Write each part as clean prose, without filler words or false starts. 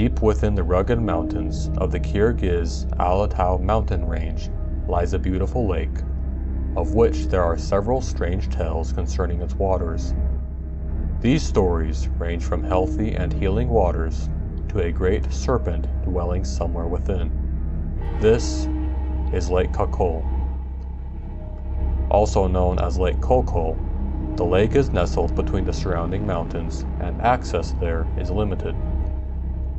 Deep within the rugged mountains of the Kyrgyz-Altai mountain range lies a beautiful lake, of which there are several strange tales concerning its waters. These stories range from healthy and healing waters to a great serpent dwelling somewhere within. This is Lake Kol-kol. Also known as Lake Kol-kol, the lake is nestled between the surrounding mountains and access there is limited.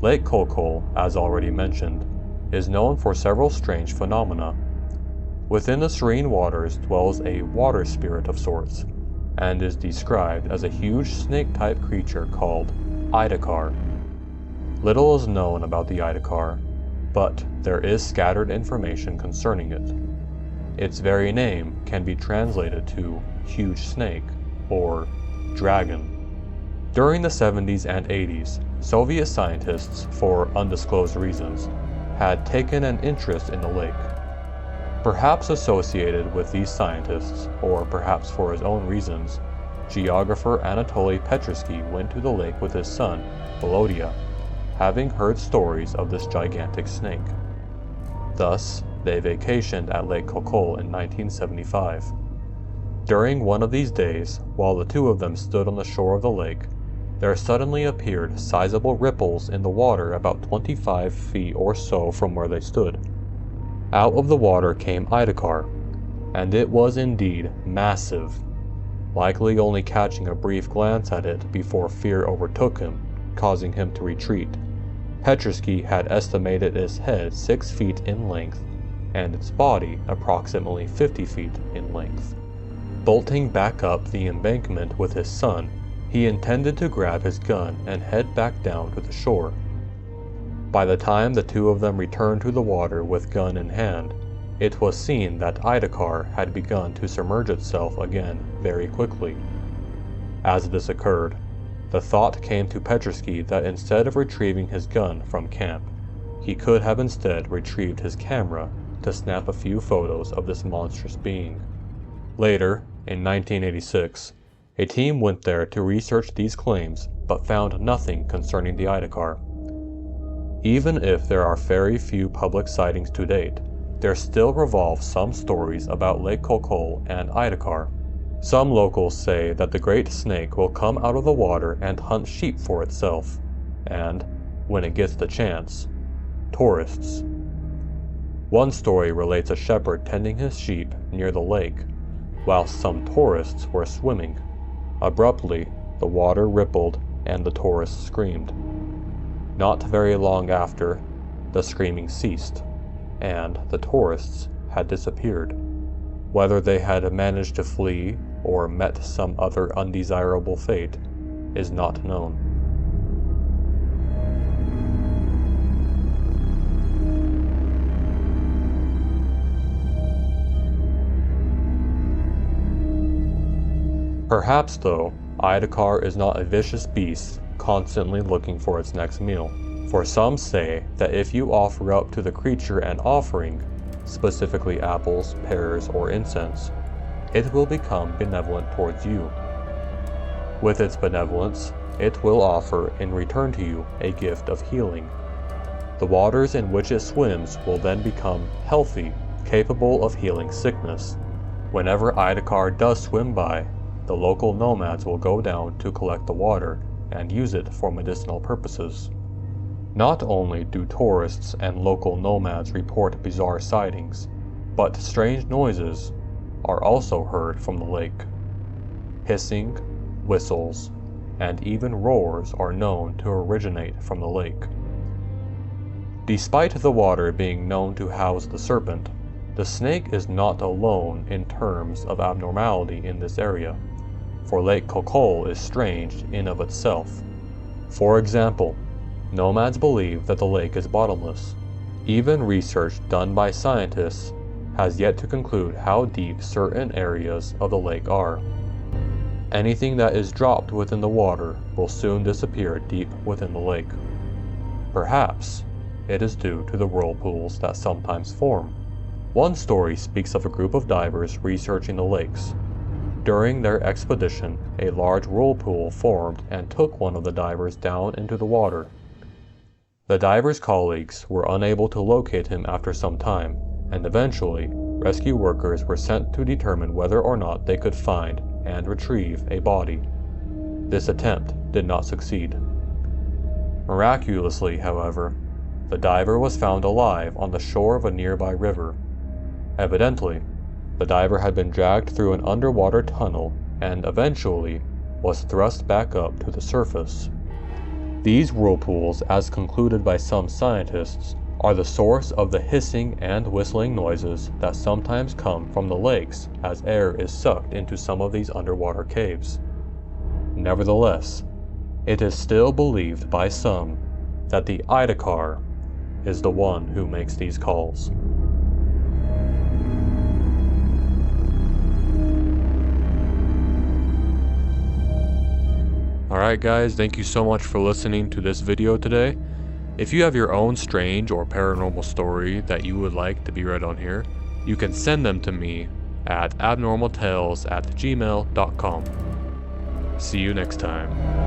Lake Kol-kol, as already mentioned, is known for several strange phenomena. Within the serene waters dwells a water spirit of sorts, and is described as a huge snake-type creature called Aidakhar. Little is known about the Aidakhar, but there is scattered information concerning it. Its very name can be translated to huge snake or dragon. During the 70s and 80s, Soviet scientists, for undisclosed reasons, had taken an interest in the lake. Perhaps associated with these scientists, or perhaps for his own reasons, geographer Anatoly Petrovsky went to the lake with his son, Volodya, having heard stories of this gigantic snake. Thus, they vacationed at Lake Kol-kol in 1975. During one of these days, while the two of them stood on the shore of the lake, there suddenly appeared sizable ripples in the water about 25 feet or so from where they stood. Out of the water came Aidakhar, and it was indeed massive, likely only catching a brief glance at it before fear overtook him, causing him to retreat. Petrovsky had estimated its head 6 feet in length, and its body approximately 50 feet in length. Bolting back up the embankment with his son, he intended to grab his gun and head back down to the shore. By the time the two of them returned to the water with gun in hand, it was seen that Aidakhar had begun to submerge itself again very quickly. As this occurred, the thought came to Petrovsky that instead of retrieving his gun from camp, he could have instead retrieved his camera to snap a few photos of this monstrous being. Later, in 1986, a team went there to research these claims but found nothing concerning the Aidakhar. Even if there are very few public sightings to date, there still revolve some stories about Lake Kol-kol and Aidakhar. Some locals say that the great snake will come out of the water and hunt sheep for itself, and, when it gets the chance, tourists. One story relates a shepherd tending his sheep near the lake, while some tourists were swimming. Abruptly, the water rippled and the tourists screamed. Not very long after, the screaming ceased, and the tourists had disappeared. Whether they had managed to flee or met some other undesirable fate is not known. Perhaps, though, Aidakhar is not a vicious beast constantly looking for its next meal, for some say that if you offer up to the creature an offering, specifically apples, pears, or incense, it will become benevolent towards you. With its benevolence, it will offer in return to you a gift of healing. The waters in which it swims will then become healthy, capable of healing sickness. Whenever Aidakhar does swim by, the local nomads will go down to collect the water and use it for medicinal purposes. Not only do tourists and local nomads report bizarre sightings, but strange noises are also heard from the lake. Hissing, whistles, and even roars are known to originate from the lake. Despite the water being known to house the serpent, the snake is not alone in terms of abnormality in this area, for Lake Kol-kol is strange in of itself. For example, nomads believe that the lake is bottomless. Even research done by scientists has yet to conclude how deep certain areas of the lake are. Anything that is dropped within the water will soon disappear deep within the lake. Perhaps it is due to the whirlpools that sometimes form. One story speaks of a group of divers researching the lakes. During their expedition, a large whirlpool formed and took one of the divers down into the water. The diver's colleagues were unable to locate him after some time, and eventually, rescue workers were sent to determine whether or not they could find and retrieve a body. This attempt did not succeed. Miraculously, however, the diver was found alive on the shore of a nearby river. Evidently, the diver had been dragged through an underwater tunnel and eventually was thrust back up to the surface. These whirlpools, as concluded by some scientists, are the source of the hissing and whistling noises that sometimes come from the lakes as air is sucked into some of these underwater caves. Nevertheless, it is still believed by some that the Aidakhar is the one who makes these calls. Alright guys, thank you so much for listening to this video today. If you have your own strange or paranormal story that you would like to be read on here, you can send them to me at abnormaltales@gmail.com. See you next time.